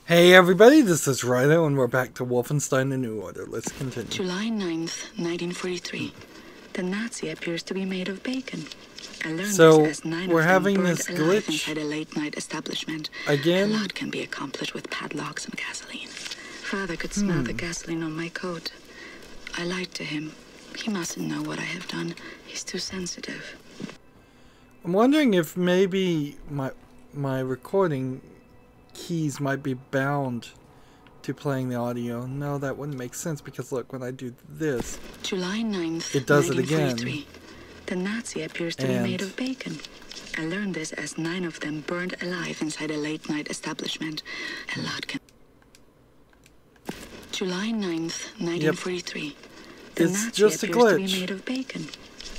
Hey everybody, this is Rydo and we're back to Wolfenstein: The New Order. Let's continue. July 9th, 1943. The Nazi appears to be made of bacon. I learned So, this as 9 we're of them having burned this alive glitch inside a late-night establishment. again. A lot can be accomplished with padlocks and gasoline. Father could smell the gasoline on my coat. I lied to him. He mustn't know what I have done. He's too sensitive. I'm wondering if maybe my recording keys might be bound to playing the audio. No, that wouldn't make sense because look, when I do this, July 9th, it does it again. The Nazi appears to be made of bacon. I learned this as 9 of them burned alive inside a late-night establishment. A lot can... July 9th, 1943. Yep. The It's Nazi just a appears to glitch. be made of bacon.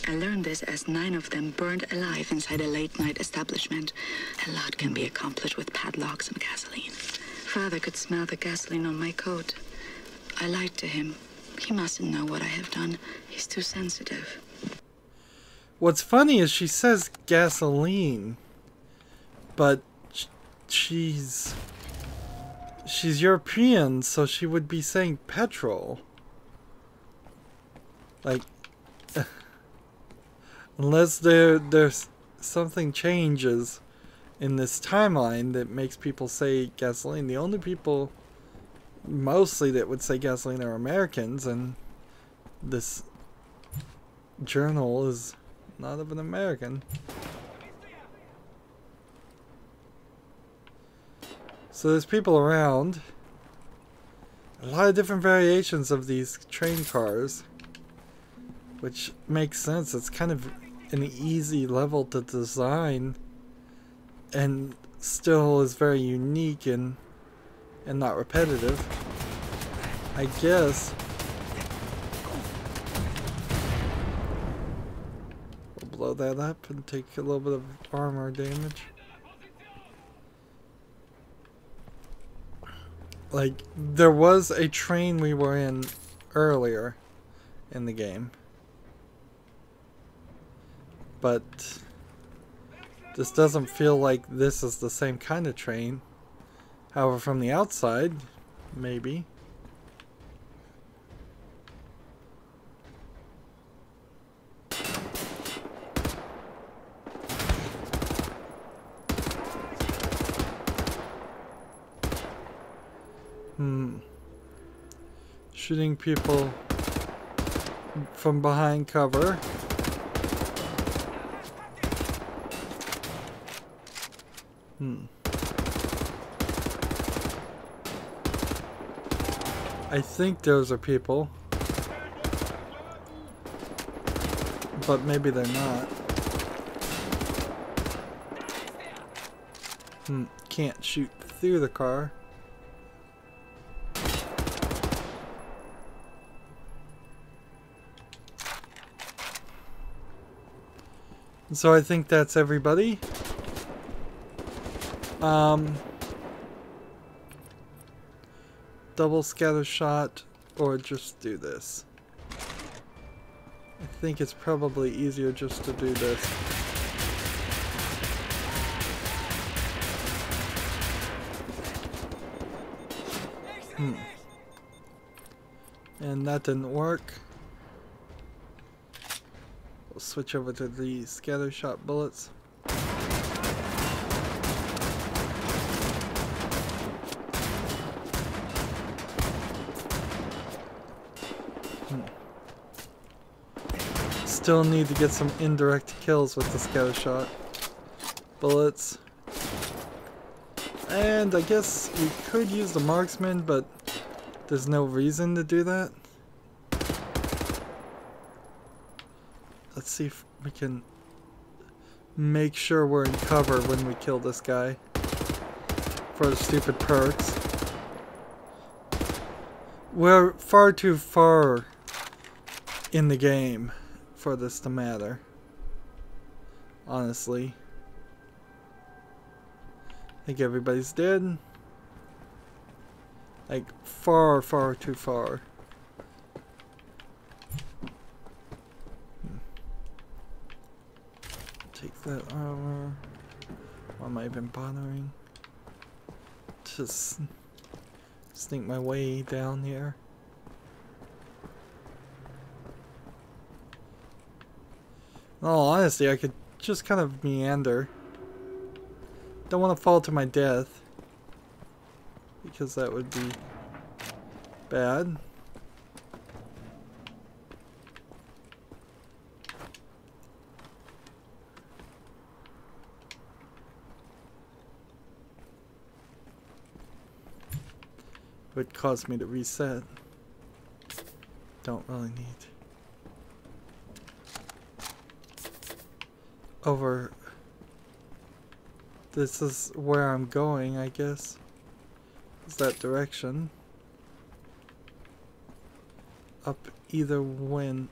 I learned this as 9 of them burned alive inside a late-night establishment. A lot can be accomplished with padlocks and gasoline. Father could smell the gasoline on my coat. I lied to him. He mustn't know what I have done. He's too sensitive. What's funny is she says gasoline, but she's European, so she would be saying petrol. Like, unless there's something changes in this timeline that makes people say gasoline. The only people mostly that would say gasoline are Americans, and this journal is not of an American. So there's people around. A lot of different variations of these train cars, which makes sense. It's kind of an easy level to design and still is very unique and not repetitive, I guess. We'll blow that up and take a little bit of armor damage. Like, there was a train we were in earlier in the game, but this doesn't feel like this is the same kind of train. However, from the outside, maybe. Shooting people from behind cover. I think those are people, but maybe they're not. Can't shoot through the car. So I think that's everybody. Double scatter shot, or just do this. I think it's probably easier just to do this. And that didn't work. We'll switch over to the scatter shot bullets. Still need to get some indirect kills with the scatter shot bullets. And I guess we could use the marksman, but there's no reason to do that. Let's see if we can make sure we're in cover when we kill this guy for the stupid perks. We're far too far in the game for this to matter, honestly. I think everybody's dead. Like, far, far too far. Take that armor. Why am I even bothering? Just sneak my way down here. In all honesty, I could just kind of meander. Don't want to fall to my death, because that would be bad. Would cause me to reset. Don't really need. Over. This is where I'm going, I guess. Is that direction? Up either one.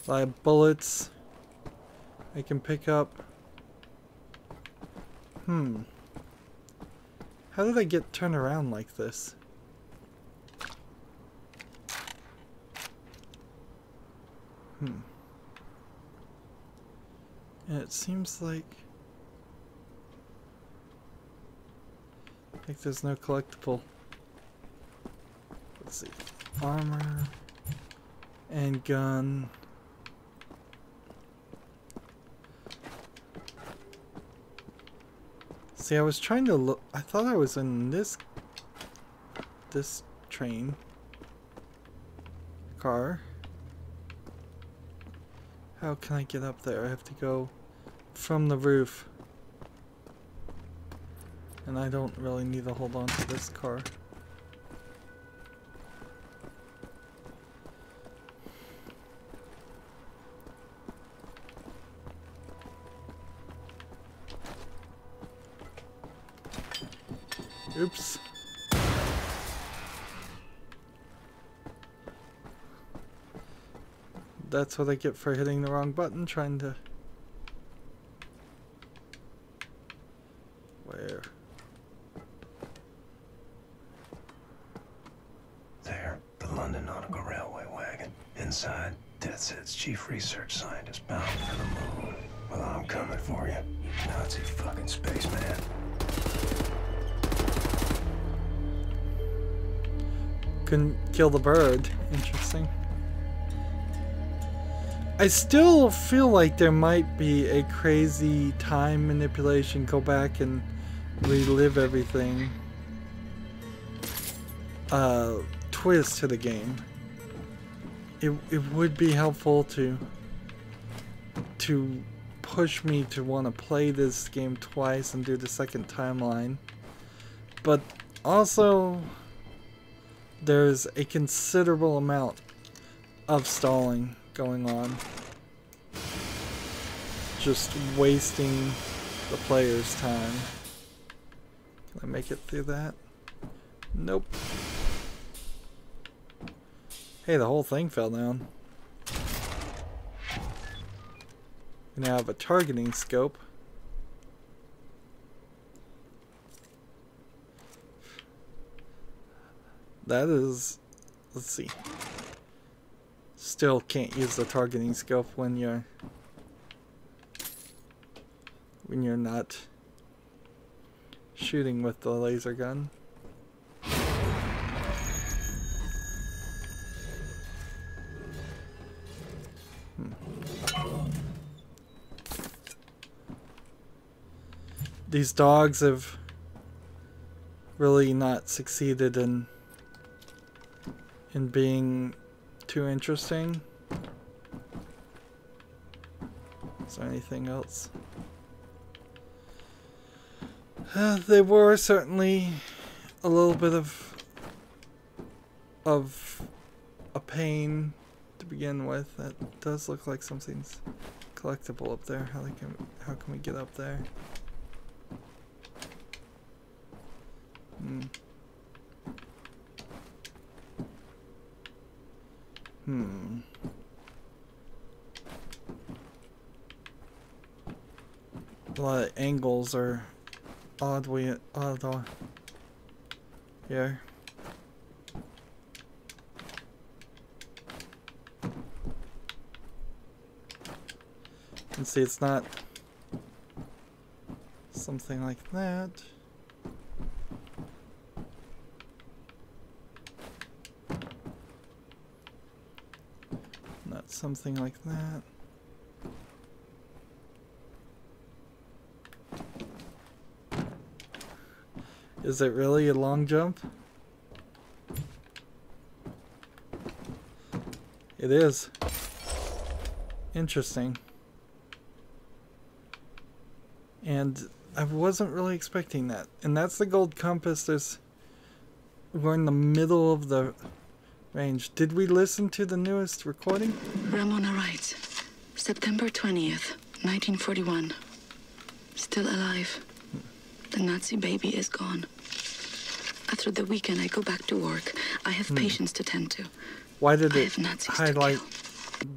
A lot of bullets I can pick up. How did I get turned around like this? And it seems like there's no collectible. Let's see. Armor and gun. See, I was trying to look. I thought I was in this train car. How can I get up there? I have to go from the roof. And I don't really need to hold on to this car. Oops. That's what I get for hitting the wrong button, trying to... Where? There, the London Nautical Railway wagon. Inside, DeathSet's chief research scientist bound for the moon. Well, I'm coming for you, you Nazi fucking spaceman. Couldn't kill the bird. Interesting. I still feel like there might be a crazy time manipulation, go back and relive everything. Twist to the game. It would be helpful to push me to want to play this game twice and do the second timeline. But also, there's a considerable amount of stalling going on. Just wasting the player's time. Can I make it through that? Nope. Hey, the whole thing fell down. We now have a targeting scope. That is... let's see. Still can't use the targeting scope when you're not shooting with the laser gun. These dogs have really not succeeded in being too interesting. Is there anything else? They were certainly a little bit of a pain to begin with. That does look like something's collectible up there. How can we get up there? A lot of angles are odd here. And see, it's not something like that. Not something like that. Is it really a long jump? It is. Interesting. And I wasn't really expecting that. And that's the gold compass. We're in the middle of the range. Did we listen to the newest recording? Ramona writes, September 20th, 1941. Still alive. The Nazi baby is gone. After the weekend, I go back to work. I have patients to tend to. Why did it highlight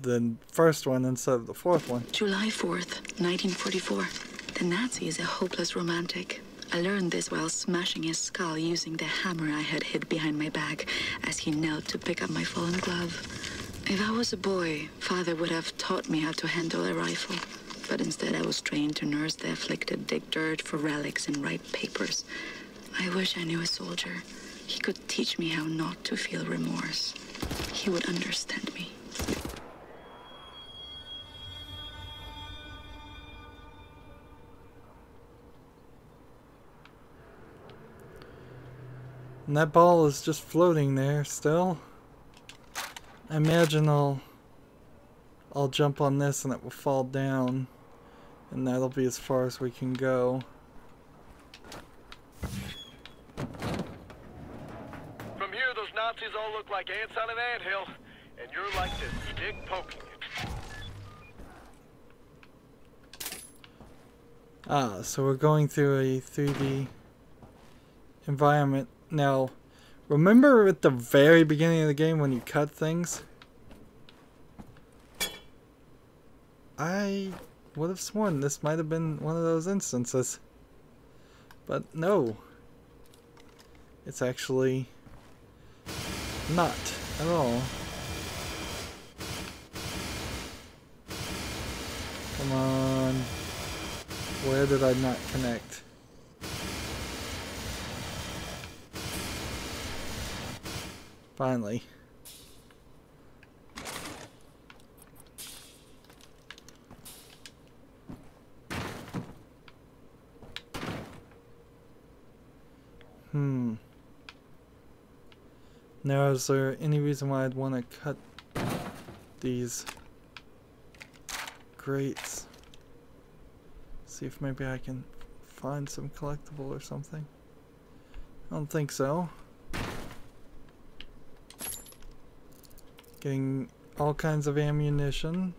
the first one instead of the fourth one? July 4th, 1944. The Nazi is a hopeless romantic. I learned this while smashing his skull using the hammer I had hid behind my back as he knelt to pick up my fallen glove. If I was a boy, Father would have taught me how to handle a rifle. But instead I was trained to nurse the afflicted, dig dirt for relics and write papers. I wish I knew a soldier. He could teach me how not to feel remorse. He would understand me. And that ball is just floating there still. I imagine I'll jump on this and it will fall down. And that'll be as far as we can go. From here, those Nazis all look like ants on an anthill, and you're like this stick poking it. Ah, so we're going through a 3D environment. Now, remember at the very beginning of the game when you cut things? I would have sworn this might have been one of those instances. But no. It's actually not at all. Come on. Where did I not connect? Finally. Now, is there any reason why I'd want to cut these grates? See if maybe I can find some collectible or something. I don't think so. Getting all kinds of ammunition.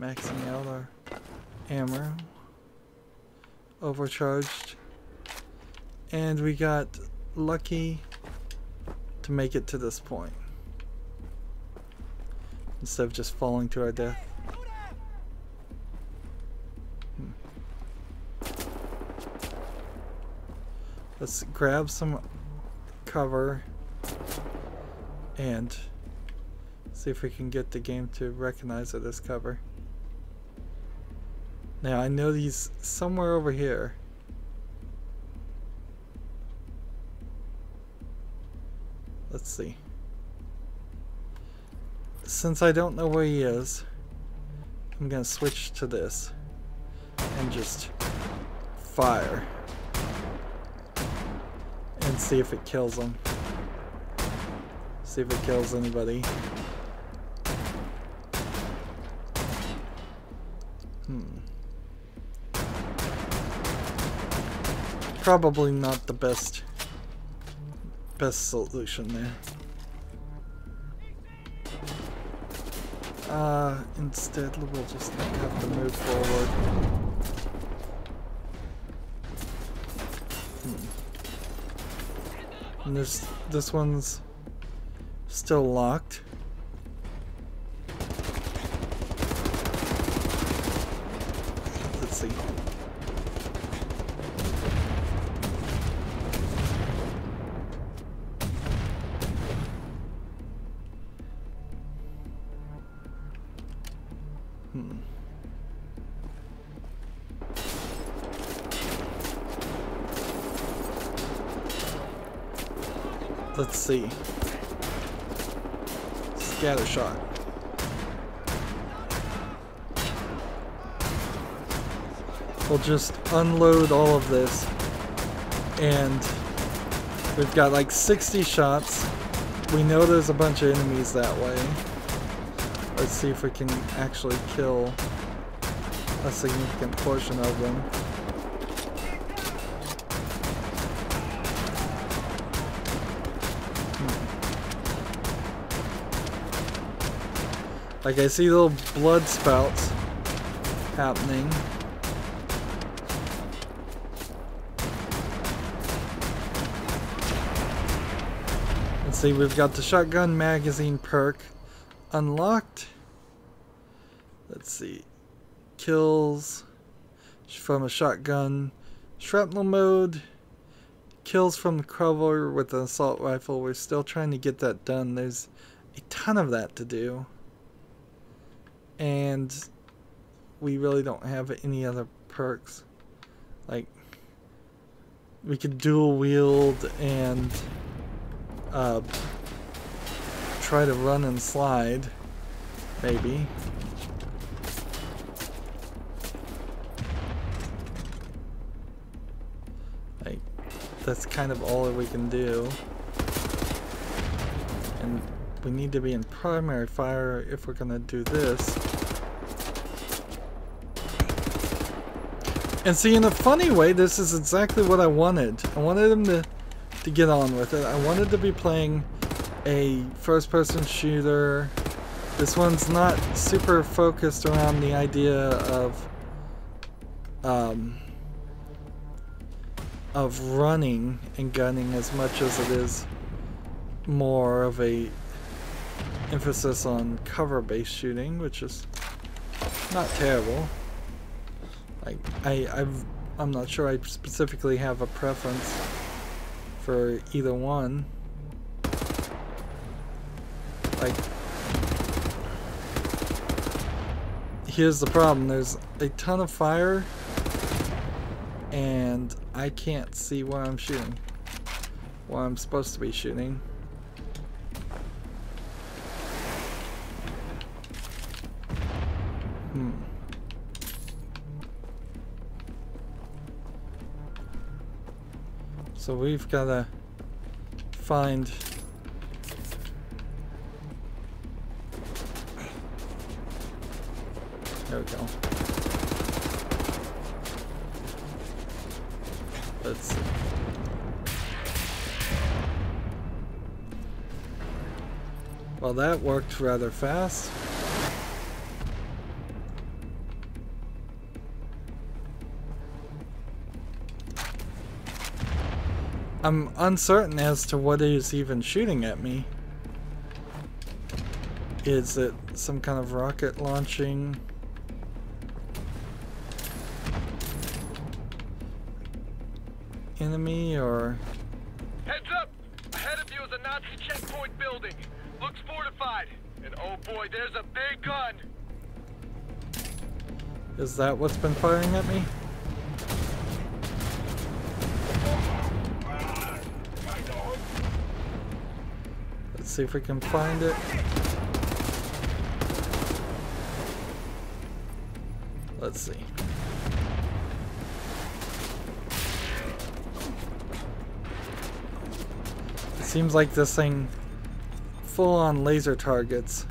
Maxing out our ammo. Overcharged. And we got lucky to make it to this point. Instead of just falling to our death. Let's grab some cover and see if we can get the game to recognize it as cover. Now I know he's somewhere over here. Let's see. Since I don't know where he is, I'm gonna switch to this and just fire and see if it kills him. See if it kills anybody. Probably not the best solution there. Instead we'll just have to move forward. And this one's still locked. Let's see. Let's see. Scatter shot. We'll just unload all of this. And we've got like 60 shots. We know there's a bunch of enemies that way. Let's see if we can actually kill a significant portion of them. Like I see little blood spouts happening. Let's see, we've got the shotgun magazine perk unlocked. Let's see. Kills from a shotgun. Shrapnel mode. Kills from the cover with an assault rifle. We're still trying to get that done. There's a ton of that to do. And we really don't have any other perks. Like, we could dual wield and try to run and slide, maybe. Like, that's kind of all that we can do. And we need to be in primary fire if we're gonna do this. And see, in a funny way, this is exactly what I wanted. I wanted him to get on with it. I wanted to be playing a first-person shooter. This one's not super focused around the idea of running and gunning as much as it is more of a emphasis on cover-based shooting, which is not terrible. Like I'm not sure I specifically have a preference for either one. Like, here's the problem. There's a ton of fire and I can't see where I'm shooting. Where I'm supposed to be shooting. So we've got to find there we go. Let's see. Well, that worked rather fast. I'm uncertain as to what is even shooting at me. Is it some kind of rocket launching? Enemy or... Heads up! Ahead of you is a Nazi checkpoint building. Looks fortified. And oh boy, there's a big gun. Is that what's been firing at me? Let's see if we can find it. Let's see. It seems like this thing full on laser targets.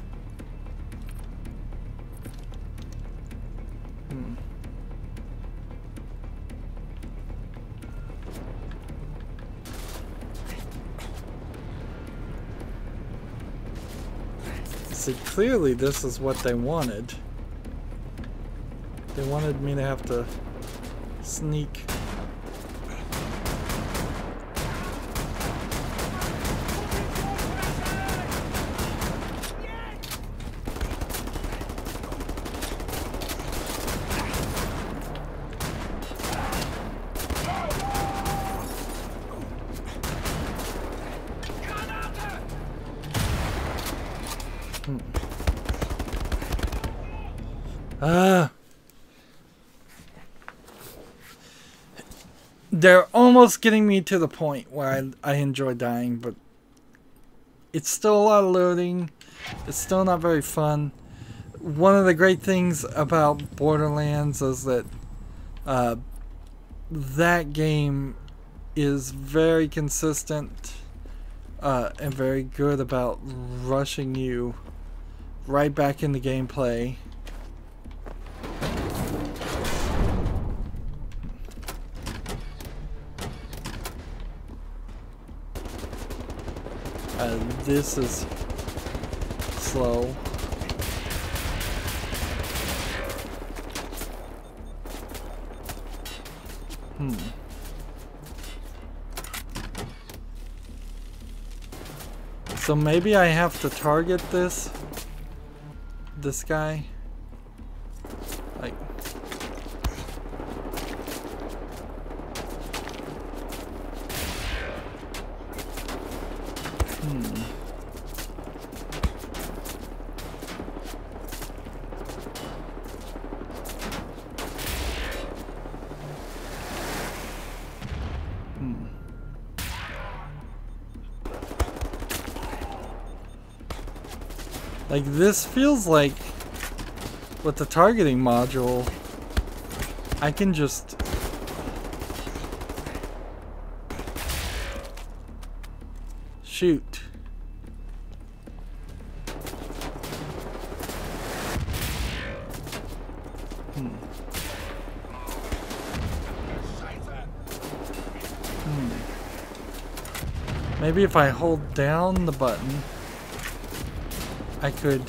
See, clearly this is what they wanted. They wanted me to have to sneak. They're almost getting me to the point where I enjoy dying, but it's still a lot of loading. It's still not very fun. One of the great things about Borderlands is that that game is very consistent and very good about rushing you right back into gameplay. This is slow. So maybe I have to target this guy. Like, Like, this feels like with the targeting module, I can just shoot. Maybe if I hold down the button, I could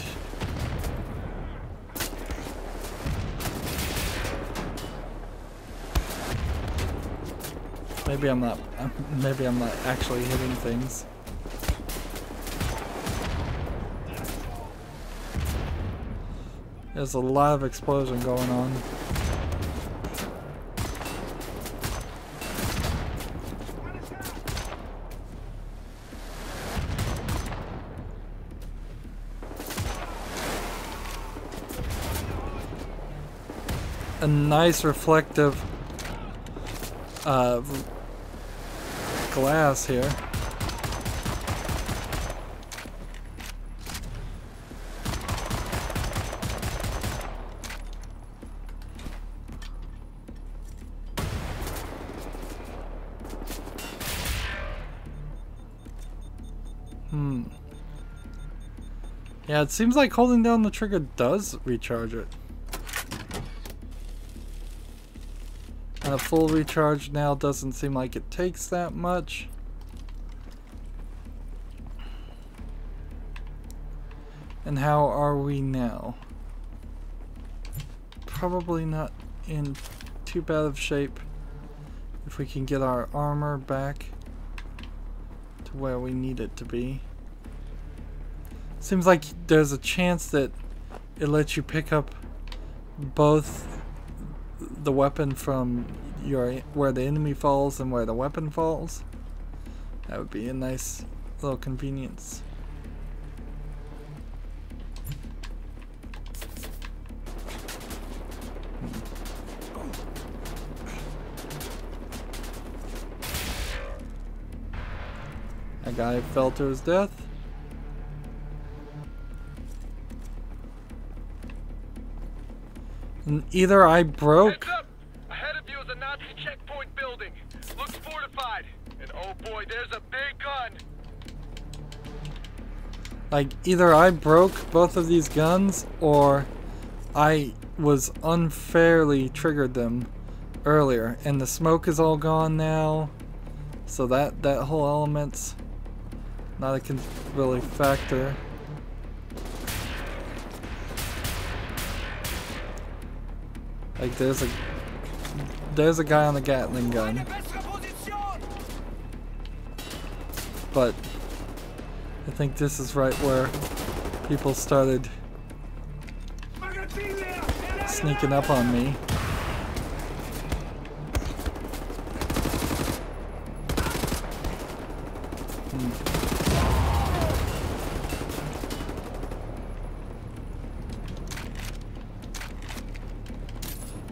maybe I'm not actually hitting things. There's a lot of explosion going on. A nice reflective glass here. Yeah, it seems like holding down the trigger does recharge it. And a full recharge now doesn't seem like it takes that much. And how are we now? Probably not in too bad of shape if we can get our armor back to where we need it to be. Seems like there's a chance that it lets you pick up both the weapon from where the enemy falls and where the weapon falls. That would be a nice little convenience. That guy fell to his death. And either I broke. Heads up! Ahead of you is a Nazi checkpoint building. Looks fortified. And oh boy, there's a big gun. Like, either I broke both of these guns or I was unfairly triggered them earlier. And the smoke is all gone now. So that whole element's not a really factor. Like, there's a guy on the Gatling gun. But I think this is right where people started sneaking up on me.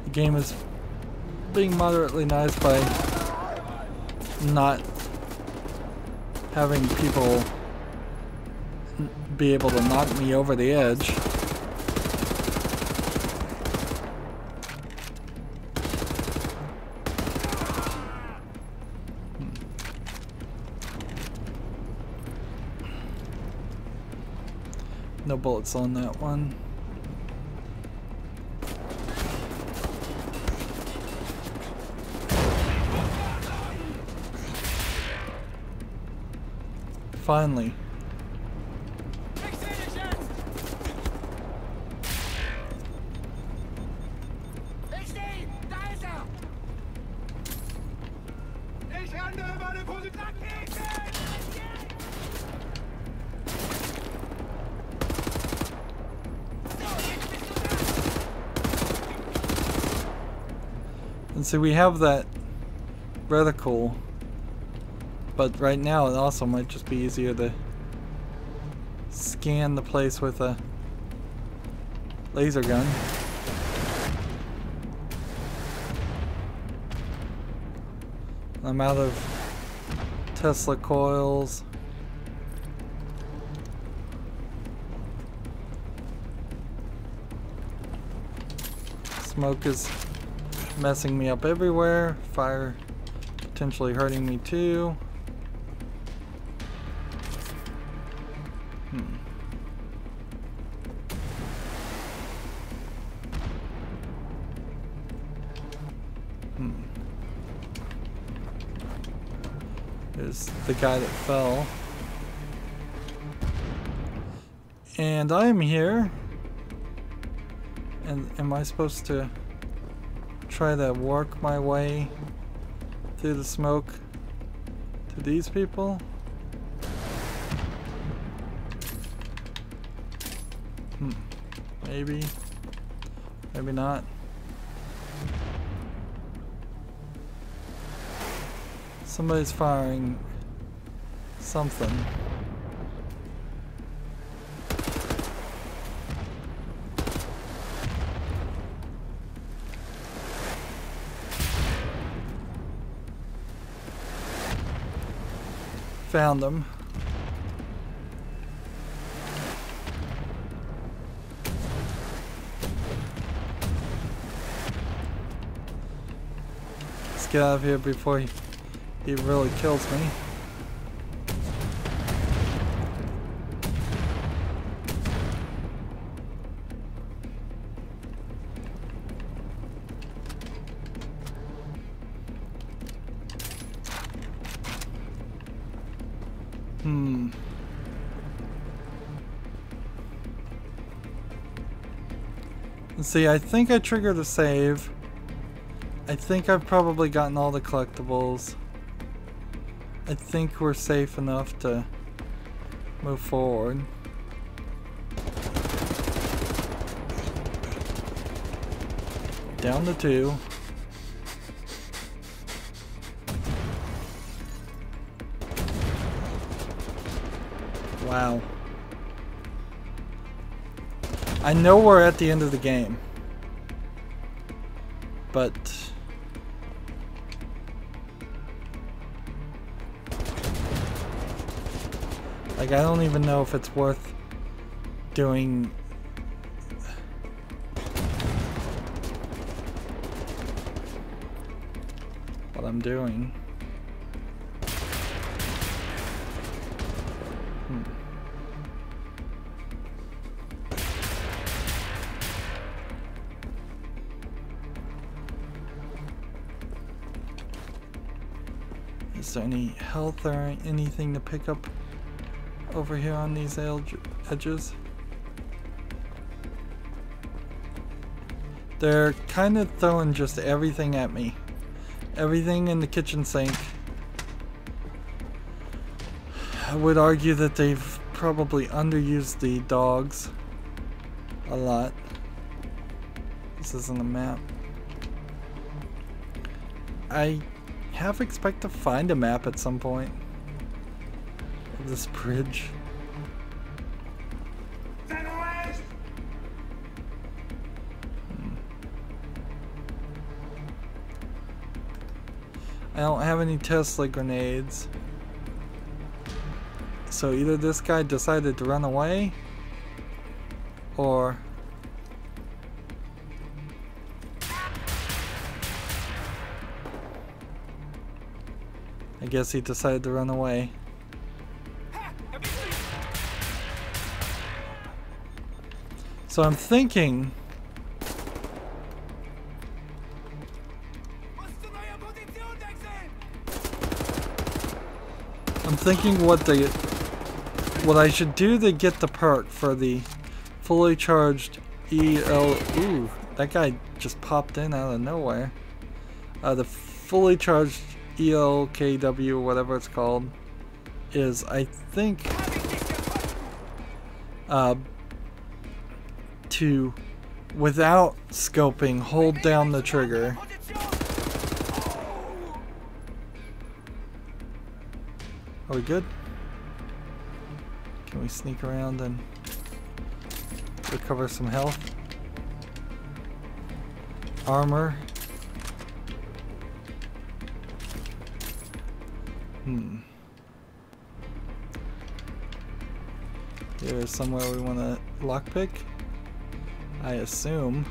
The game is being moderately nice by not having people be able to knock me over the edge. No bullets on that one. Finally. And so we have that reticle, but right now it also might just be easier to scan the place with a laser gun. I'm out of Tesla coils. Smoke is messing me up everywhere. Fire potentially hurting me too. There's the guy that fell. And I am here. And am I supposed to try to work my way through the smoke to these people? Maybe. Maybe not. Somebody's firing something. Found them. Let's get out of here before he really kills me. Let's see, I think I triggered a save. I think I've probably gotten all the collectibles. I think we're safe enough to move forward. Down to 2. Wow. I know we're at the end of the game, but like I don't even know if it's worth doing what I'm doing. Is there any health or anything to pick up over here on these edges? They're kind of throwing just everything at me. Everything in the kitchen sink. I would argue that they've probably underused the dogs a lot. This isn't a map. I half expect to find a map at some point of this bridge. I don't have any Tesla grenades, So either this guy decided to run away, or I guess he decided to run away. So I'm thinking what I should do to get the perk for the fully charged EL. Ooh, that guy just popped in out of nowhere. The fully charged ELKW, whatever it's called, is I think to, without scoping, hold down the trigger. Are we good? Can we sneak around and recover some health? Armor. Here's somewhere we want to lockpick, I assume.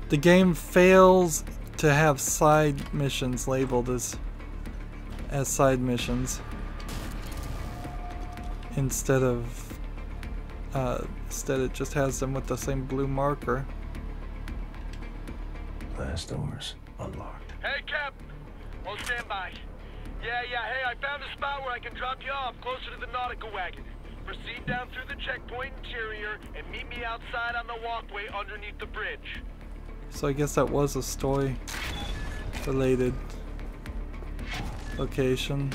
The game fails to have side missions labeled as side missions instead it just has them with the same blue marker. Last doors unlocked. Hey, Cap! On standby. Yeah, hey, I found a spot where I can drop you off closer to the nautical wagon. Proceed down through the checkpoint interior and meet me outside on the walkway underneath the bridge. So I guess that was a story related location.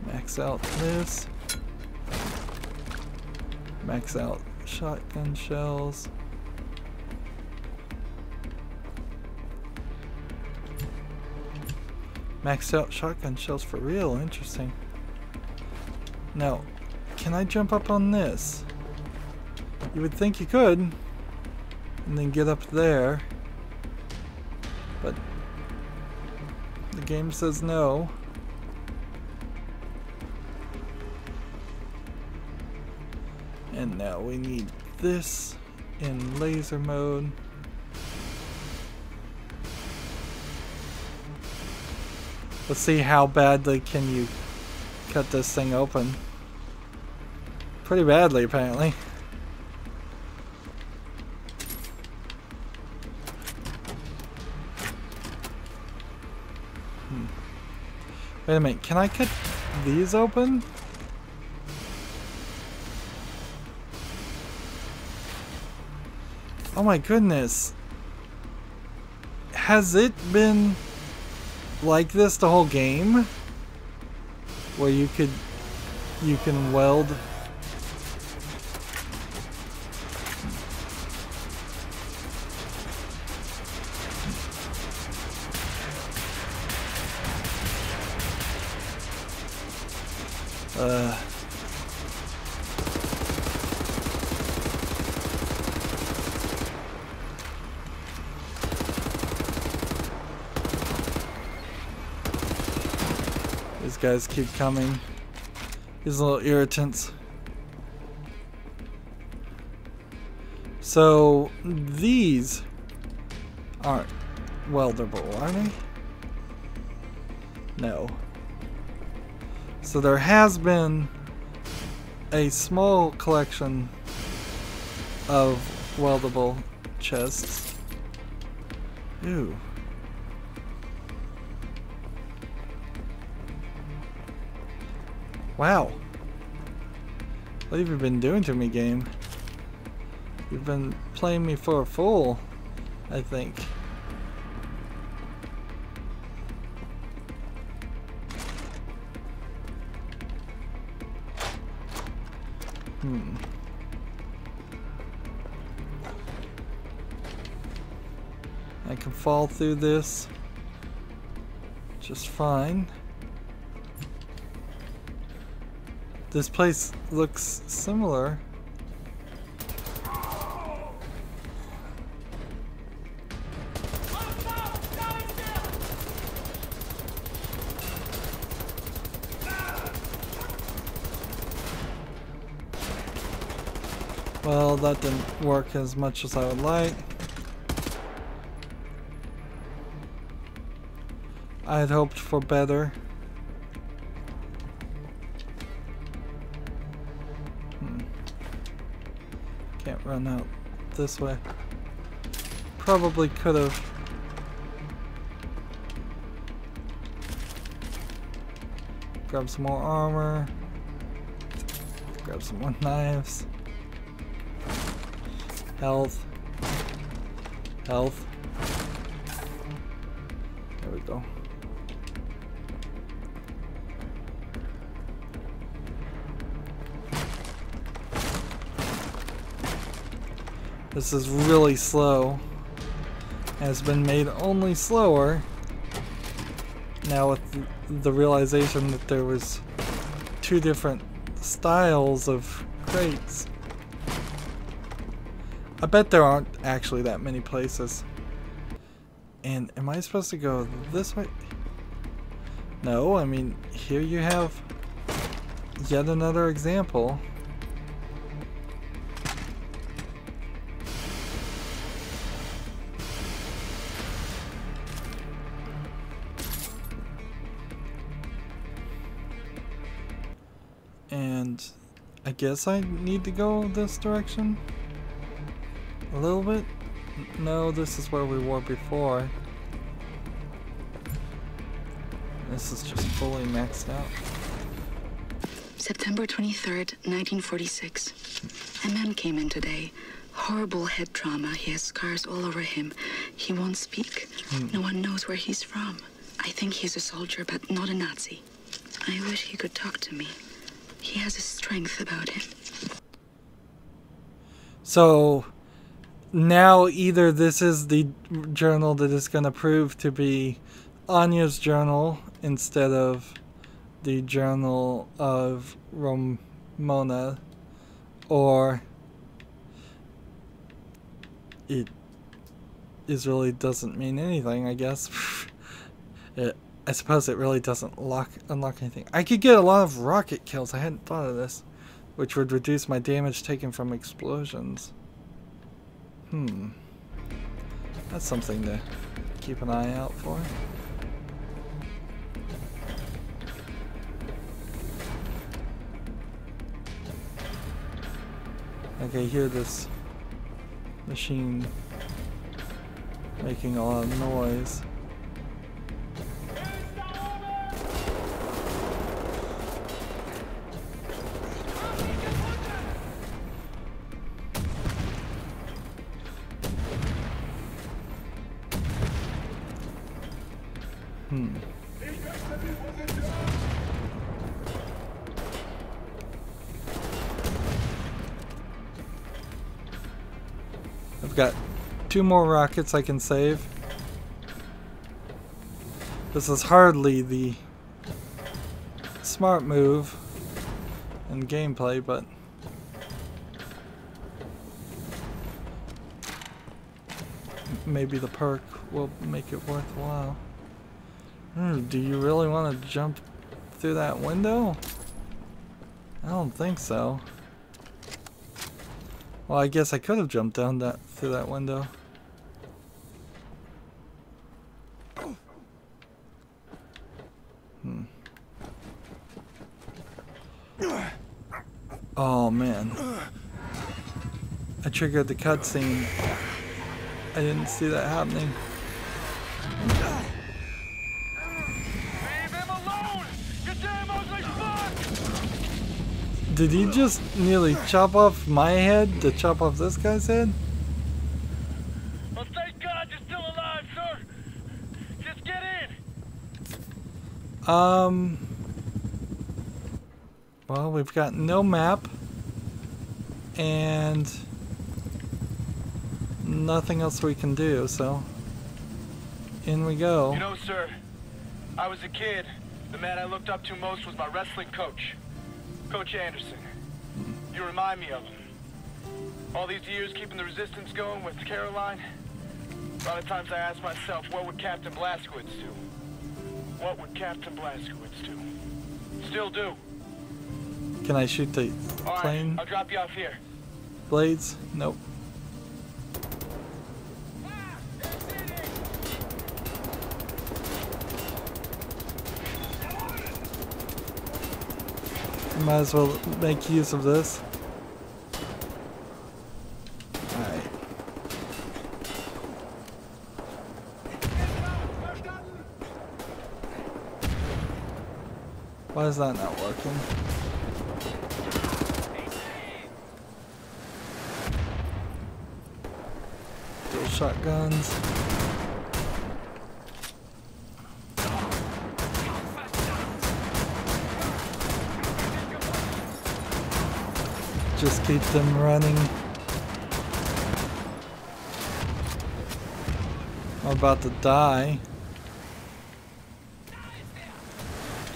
Max out this. Max out shotgun shells. Maxed out shotgun shells for real, interesting. Now, can I jump up on this? You would think you could, and then get up there, but the game says no. And now we need this in laser mode. Let's see how badly can you cut this thing open. Pretty badly, apparently. Wait a minute, can I cut these open? Oh my goodness. Has it been like this the whole game? Where you can weld these guys keep coming. These little irritants. So these aren't weldable, are they? No. So there has been a small collection of weldable chests. Ooh. Wow. What have you been doing to me, game? You've been playing me for a fool, I think. I can fall through this just fine. This place looks similar. Well, that didn't work as much as I would like. I had hoped for better. Can't run out this way. Probably could have. Grab some more armor. Grab some more knives. Health. Health. There we go. This is really slow. Has been made only slower now with the realization that there was two different styles of crates. I bet there aren't actually that many places. And am I supposed to go this way? No, I mean, here you have yet another example. And I guess I need to go this direction? A little bit? No, this is where we were before. This is just fully maxed out. September 23rd, 1946. A man came in today. Horrible head trauma. He has scars all over him. He won't speak. No one knows where he's from. I think he's a soldier, but not a Nazi. I wish he could talk to me. He has a strength about him. So now either this is the journal that is going to prove to be Anya's journal instead of the journal of Ramona, or it really doesn't mean anything, I guess. I suppose it really doesn't unlock anything. I could get a lot of rocket kills. I hadn't thought of this, which would reduce my damage taken from explosions. That's something to keep an eye out for. Okay, hear this machine making a lot of noise. I've got 2 more rockets I can save. This is hardly the smart move in gameplay, but maybe the perk will make it worthwhile. Do you really want to jump through that window? I don't think so. Well, I guess I could have jumped down through that window. Oh man. I triggered the cutscene. I didn't see that happening. Leave him alone! Your damn ugly fuck! Did he just nearly chop off my head to chop off this guy's head? Well, thank God you're still alive, sir! Just get in! Well, we've got no map and nothing else we can do, so in we go. You know, sir, I was a kid. The man I looked up to most was my wrestling coach, Coach Anderson. You remind me of him. All these years keeping the resistance going with Caroline, a lot of times I ask myself, what would Captain Blazkowicz do? What would Captain Blazkowicz do? Still do. Can I shoot the plane? Alright, I'll drop you off here. Blades? Nope. Might as well make use of this. Alright. Why is that not working? Dual shotguns. Just keep them running. I'm about to die.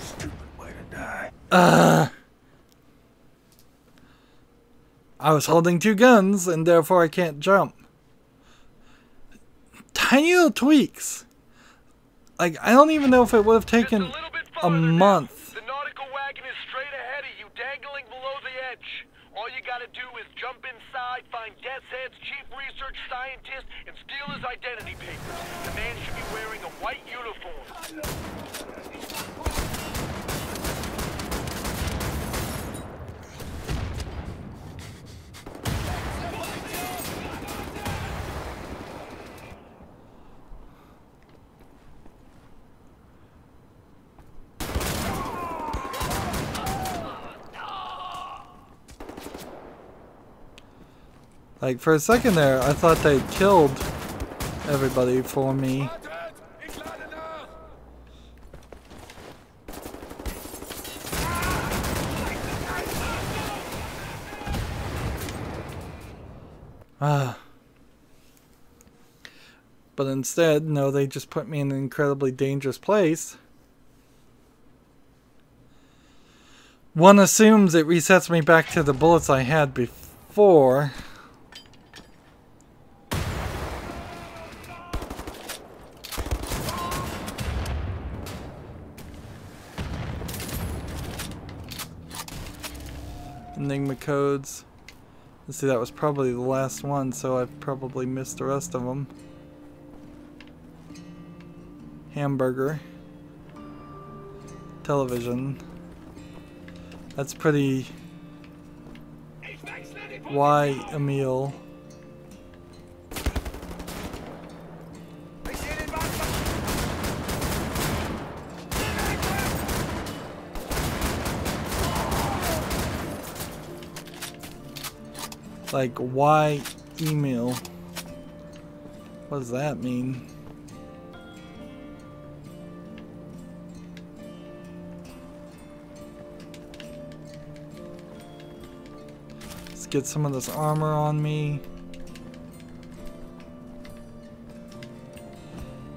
Stupid way to die. I was holding two guns and therefore I can't jump. Tiny little tweaks. Like, I don't even know if it would have taken a month. The nautical wagon is straight ahead of you, dangling below the edge. All you gotta do is jump inside, find Death's Head's chief research scientist, and steal his identity papers. The man should be wearing a white uniform. Like, for a second there, I thought they'd killed everybody for me. But instead, no, they just put me in an incredibly dangerous place. One assumes it resets me back to the bullets I had before. Enigma codes. Let's see, that was probably the last one, so I've probably missed the rest of them. Hamburger. Television. That's pretty... Why a meal? Like, why email? What does that mean? Let's get some of this armor on me.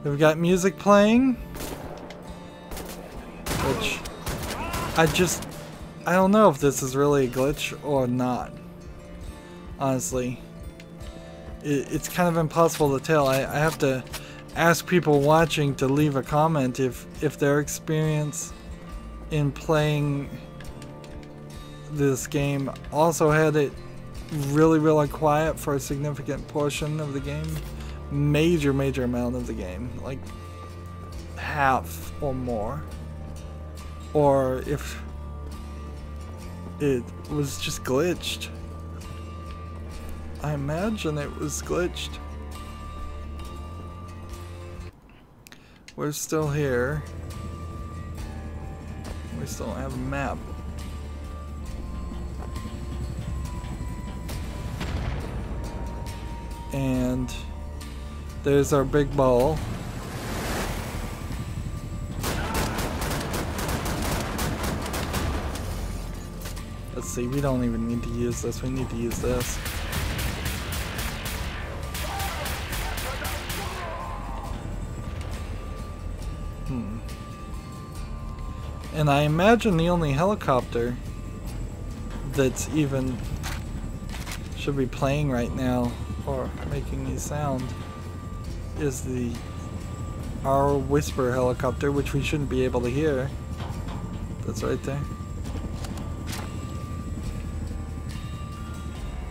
We've got music playing, which I don't know if this is really a glitch or not. Honestly, it's kind of impossible to tell. I have to ask people watching to leave a comment if their experience in playing this game also had it really quiet for a significant portion of the game. Major amount of the game, like half or more, or if it was just glitched. I imagine it was glitched. We're still here. We still don't have a map. And there's our big ball. Let's see, we don't even need to use this. We need to use this. And I imagine the only helicopter that's even should be playing right now or making me sound is our whisper helicopter, which we shouldn't be able to hear. That's right there.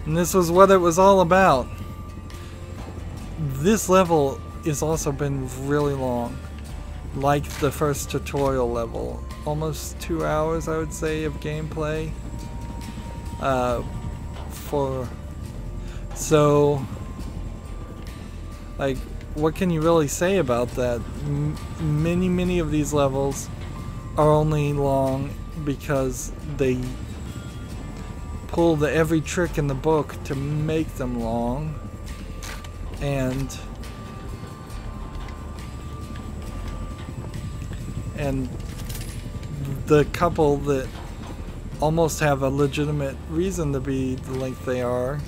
And this was what it was all about. This level has also been really long. Like the first tutorial level. Almost 2 hours, I would say, of gameplay. So, like, what can you really say about that? Many of these levels are only long because they pulled every trick in the book to make them long, and the couple that almost have a legitimate reason to be the length they are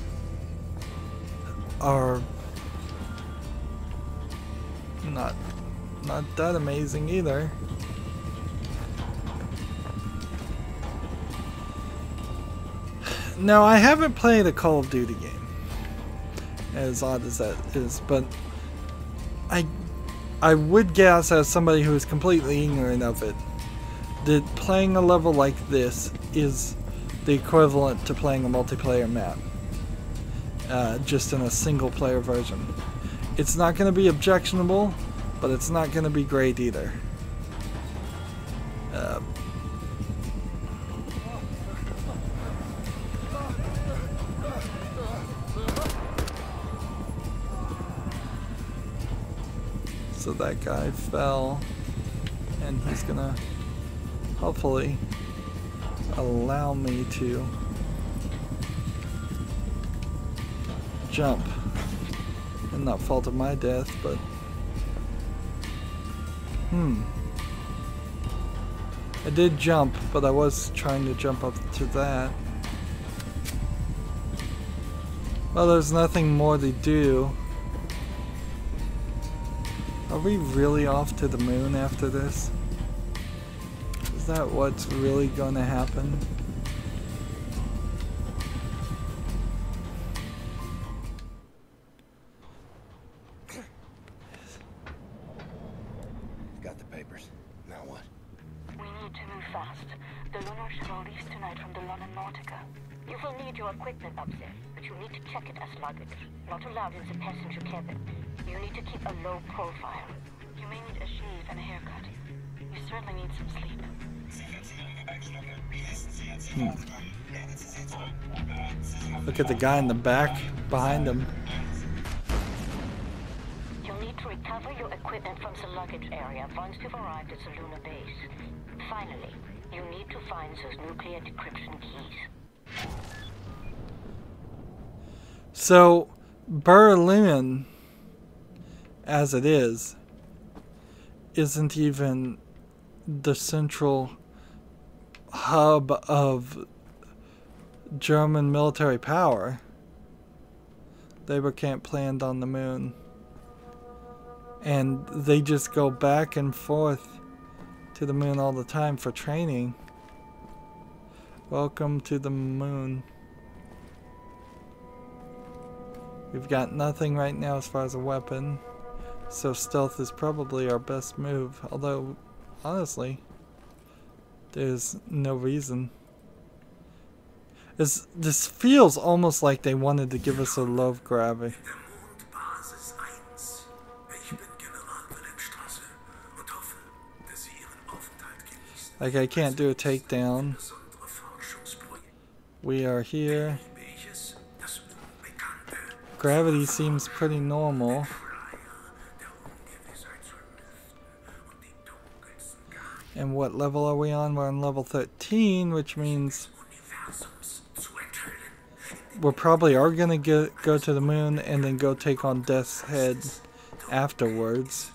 not that amazing either. Now, I haven't played a Call of Duty game, as odd as that is, but I would guess, as somebody who is completely ignorant of it, that playing a level like this is the equivalent to playing a multiplayer map, just in a single player version. It's not going to be objectionable, but it's not going to be great either. So that guy fell, and he's gonna hopefully allow me to jump and not fall to my death, but I did jump, but I was trying to jump up to that. Well, there's nothing more to do. Are we really off to the moon after this? Is that what's really going to happen? Got the papers. Now what? We need to move fast. The lunar shuttle leaves tonight from the London Nautica. You will need your equipment up there, but you need to check it as luggage. Not allowed in the passenger cabin. You need to keep a low profile. You may need a shave and a haircut. You certainly need some sleep. Look at the guy in the back behind him. You'll need to recover your equipment from the luggage area once you've arrived at the lunar base. Finally, you need to find those nuclear decryption keys. So, Berlin, as it is, isn't even the central hub of German military power. Labor camp planned on the moon, and they just go back and forth to the moon all the time for training. Welcome to the moon. We've got nothing right now as far as a weapon, so stealth is probably our best move, although honestly there's no reason. This feels almost like they wanted to give us a love gravity. Like, I can't do a takedown. We are here. Gravity seems pretty normal. And what level are we on? We're on level 13, which means we probably are going to go to the moon and then go take on Death's Head afterwards.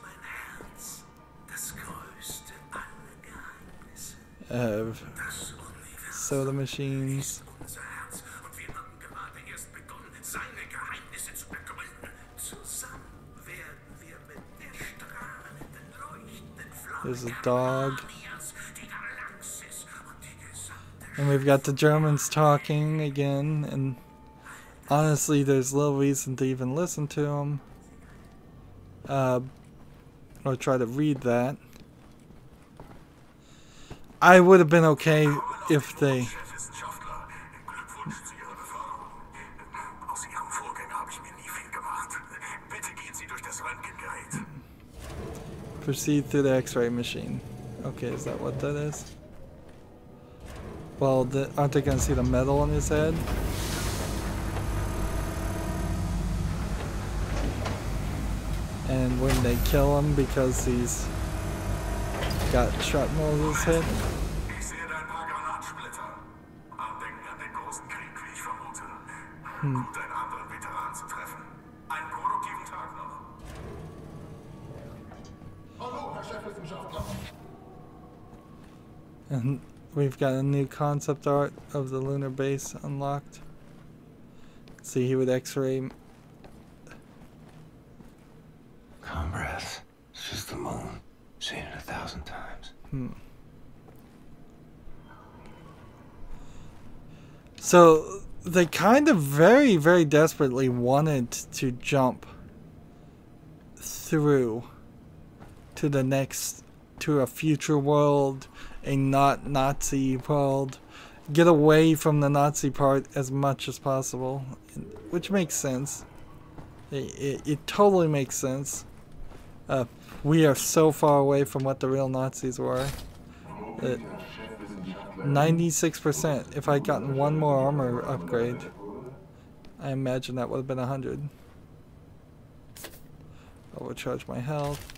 Soda machines. There's a dog. And we've got the Germans talking again, and honestly there's little reason to even listen to them. Or try to read that. I would have been okay if they... Proceed through the X-ray machine. Okay, is that what that is? Well, aren't they gonna see the metal on his head? And when they kill him because he's got shrapnel in his head? And we've got a new concept art of the lunar base unlocked. See, he would X-ray. Compress. It's just the moon. Seen it 1,000 times. So they kind of very, very desperately wanted to jump through to the next, to a future world, a not Nazi world, get away from the Nazi part as much as possible, which makes sense. It totally makes sense. We are so far away from what the real Nazis were. 96%. If I'd gotten one more armor upgrade, I imagine that would have been 100. Overcharge my health.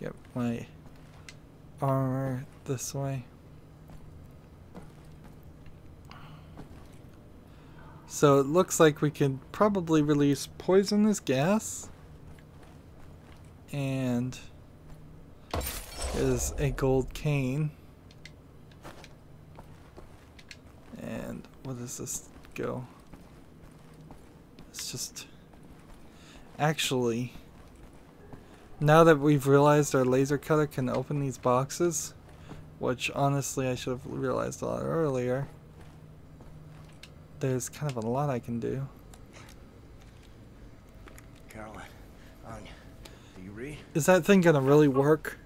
Get my armor this way. So it looks like we could probably release poisonous gas. And is a gold cane. And what does this go? It's just... Actually, now that we've realized our laser cutter can open these boxes, which honestly I should have realized a lot earlier, there's kind of a lot I can do. Caroline, Anya, do you read? Is that thing gonna really work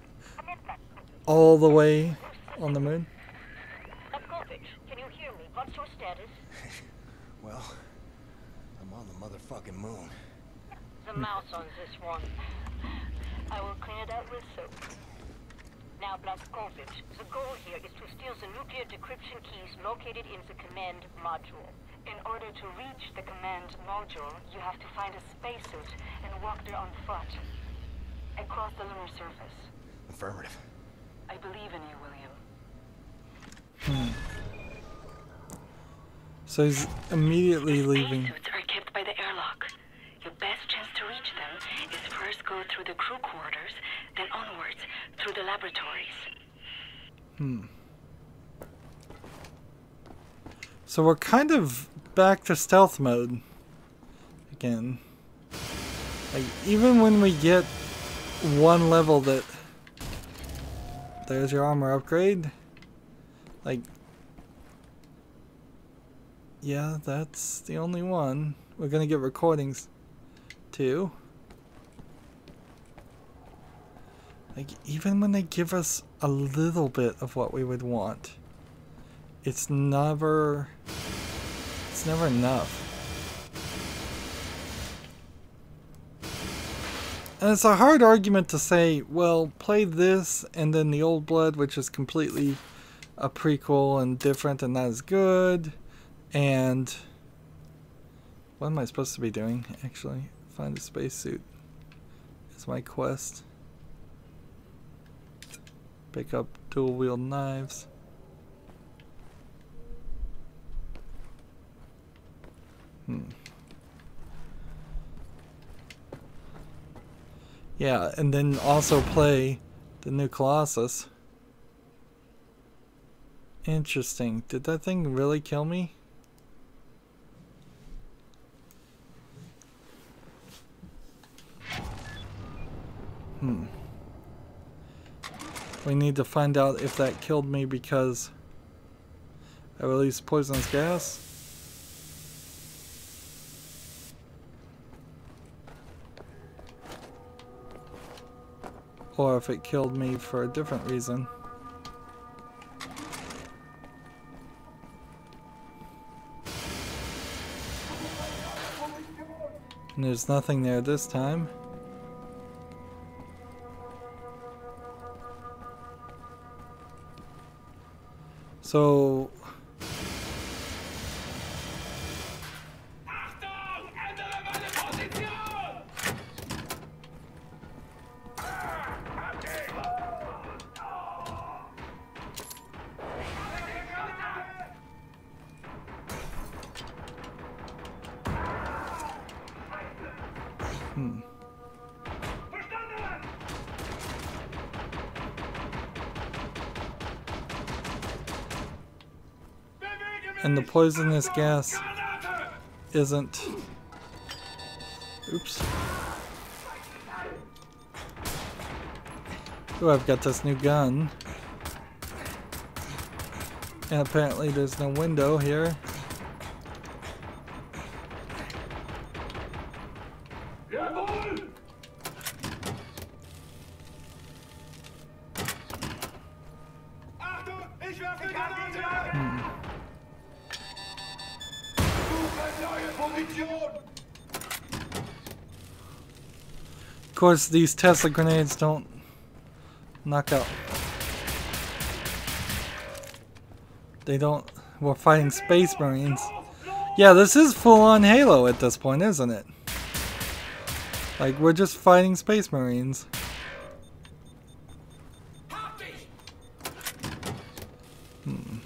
all the way on the moon? Can you hear me? What's your status? Well, I'm on the motherfucking moon. The mouse on this one. I will clean it out with soap. Now, Blazkowicz, the goal here is to steal the nuclear decryption keys located in the command module. In order to reach the command module, you have to find a spacesuit and walk there on foot. Across the lunar surface. Affirmative. I believe in you, William. So he's immediately leaving. Spacesuits are kept by the airlock. Your best chance to reach them is first go through the crew quarters, then onwards through the laboratories. So we're kind of back to stealth mode again. Like, even when we get one level that... There's your armor upgrade. Like... Yeah, that's the only one. We're gonna get recordings too. Like, even when they give us a little bit of what we would want, it's never enough. And it's a hard argument to say, well, play this and then the Old Blood, which is completely a prequel and different and not as good. And what am I supposed to be doing, actually? Find a spacesuit. Is my quest. Pick up dual-wield knives. Yeah, and then also play the new Colossus. Interesting. Did that thing really kill me? We need to find out if that killed me because I released poisonous gas. Or if it killed me for a different reason. And there's nothing there this time. So and the poisonous gas isn't... Oops. Oh, I've got this new gun. And apparently there's no window here. Of course, these Tesla grenades don't knock out. They don't... We're fighting Space Marines. Yeah, this is full-on Halo at this point, isn't it? Like, we're just fighting Space Marines. And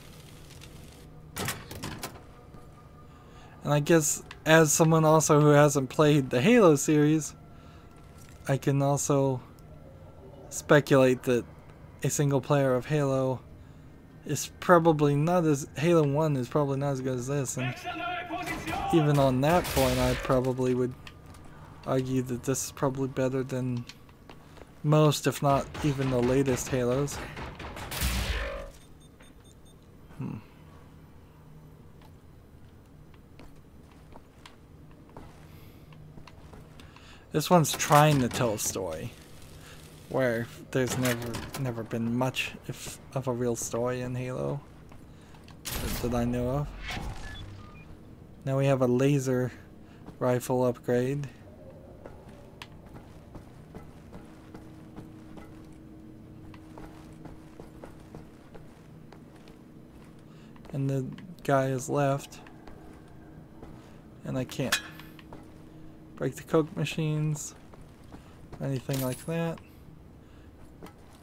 I guess, as someone also who hasn't played the Halo series, I can also speculate that a single player of Halo is probably not as... Halo 1 is probably not as good as this, and even on that point I probably would argue that this is probably better than most, if not even the latest Halos. This one's trying to tell a story, where there's never been much of a real story in Halo that I know of. Now we have a laser rifle upgrade. And the guy is left. And I can't break the Coke machines, anything like that.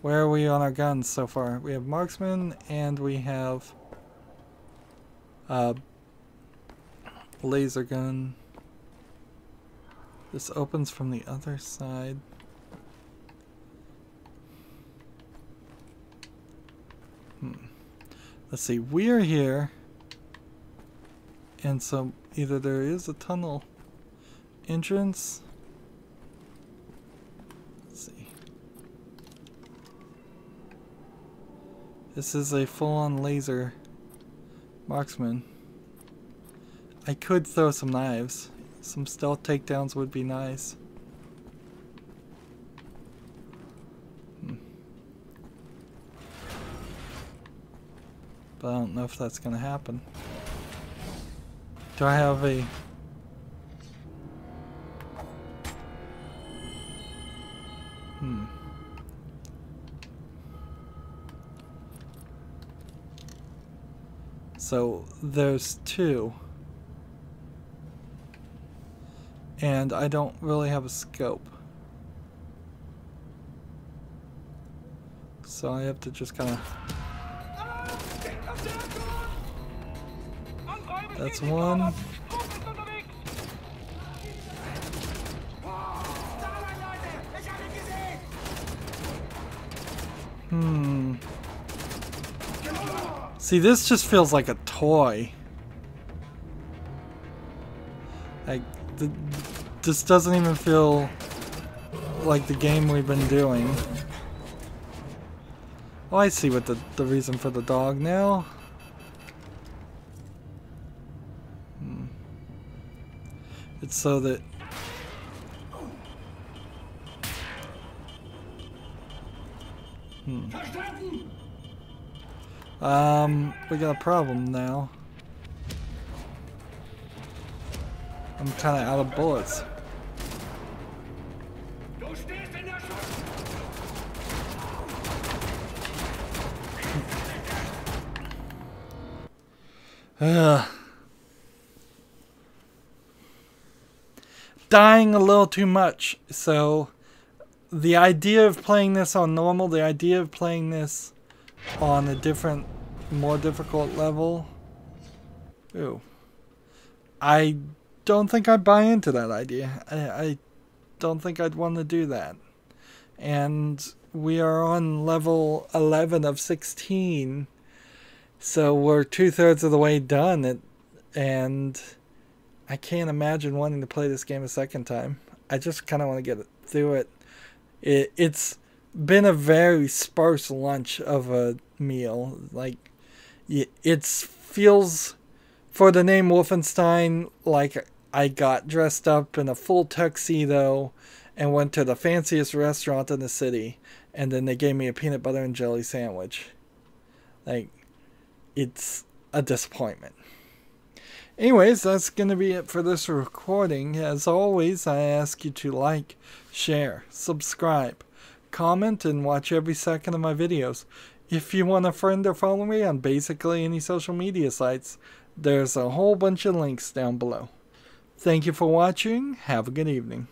Where are we on our guns so far? We have marksman and we have laser gun. This opens from the other side. Let's see, we're here, and so either there is a tunnel entrance. Let's see. This is a full-on laser marksman. I could throw some knives. Some stealth takedowns would be nice. But I don't know if that's gonna happen. Do I have a... So there's two. And I don't really have a scope. So I have to just kind of... That's one. See, this just feels like a toy. Like, this doesn't even feel like the game we've been doing. Oh, I see what the reason for the dog now. It's so that... we got a problem now. I'm kind of out of bullets. Dying a little too much. So the idea of playing this on normal, the idea of playing this on a different, more difficult level, ooh, I don't think I'd buy into that idea. I don't think I'd want to do that. And we are on level 11 of 16, so we're 2/3 of the way done, and I can't imagine wanting to play this game a second time. I just kind of want to get through it. It's been a very sparse lunch of a meal. Like, it feels, for the name Wolfenstein, like I got dressed up in a full tuxedo and went to the fanciest restaurant in the city, and then they gave me a peanut butter and jelly sandwich. Like, it's a disappointment. Anyways, that's going to be it for this recording. As always, I ask you to like, share, subscribe, comment, and watch every second of my videos. If you want a friend or follow me on basically any social media sites, there's a whole bunch of links down below. Thank you for watching. Have a good evening.